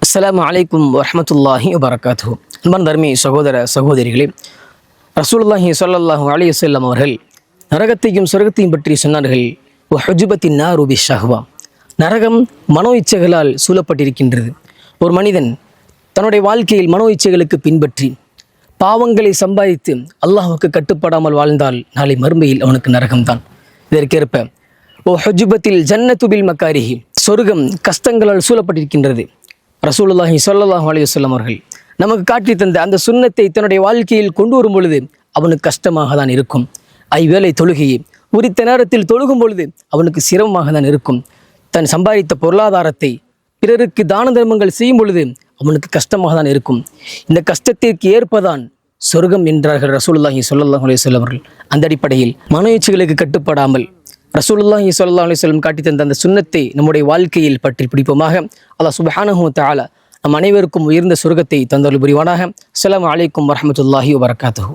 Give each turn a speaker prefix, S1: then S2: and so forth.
S1: அஸ்ஸலாமு அலைக்கும் வரஹ்மத்துல்லாஹி வபரகாத்துஹு. அன்பான தர்மி சகோதர சகோதரிகளே, ரசூலுல்லாஹி ஸல்லல்லாஹு அலைஹி வஸல்லம் அவர்கள் நரகத்தையும் சொர்க்கத்தையும் பற்றி சொன்னார்கள். வஹுஜுபத்தின் நாரு பிஷ்ஷஹ்வா, நரகம் மனோ இச்சைகளால் சூழப்பட்டிருக்கின்றது. ஒரு மனிதன் தன்னுடைய வாழ்க்கையில் மனோ இச்சைகளுக்கு பின்பற்றி பாவங்களை சம்பாதித்து அல்லாஹ்வுக்கு கட்டுப்படாமல் வாழ்ந்தால் நாளை மறுமையில் அவனுக்கு நரகம்தான். இதற்கேற்ப வஹுஜுபத்தில் ஜன்னத்து பில் மக்காரிஹி, சொர்க்கம் கஷ்டங்களால் சூழப்பட்டிருக்கின்றது. ரசூலுல்லாஹி ஸல்லல்லாஹு அலைஹி வஸல்லம் அவர்கள் நமக்கு காட்டி தந்த அந்த சுன்னத்தை தன்னுடைய வாழ்க்கையில் கொண்டு வரும் பொழுது அவனுக்கு கஷ்டமாக தான் இருக்கும். ஐவேளை தொழுகையை உரித்த நேரத்தில் தொழுகும் பொழுது அவனுக்கு சிரமமாக தான் இருக்கும். தன் சம்பாதித்த பொருளாதாரத்தை பிறருக்கு தான தர்மங்கள் செய்யும் பொழுது அவனுக்கு கஷ்டமாக தான் இருக்கும். இந்த கஷ்டத்திற்கு ஏற்பதான் சொர்க்கம் என்றார்கள் ரசூலுல்லாஹி ஸல்லல்லாஹு அலைஹி வஸல்லம் அவர்கள். அந்த அடிப்படையில் மனோ இச்சைகளுக்கு கட்டுப்படாமல் ரசூலுல்லாஹி ஸல்லல்லாஹு அலைஹி வஸல்லம் காட்டி தந்த அந்த சுன்னத்தை நம்முடைய வாழ்க்கையில் பற்றி பிடிப்போமாக. அல்லாஹ் சுப்ஹானஹு வ தஆலா நம் அனைவருக்கும் உயர்ந்த சொர்க்கத்தை தந்தருள் புரிவானாக. அஸ்ஸலாமு அலைக்கும் வரஹ்மத்துல்லாஹி வபரகாத்துஹு.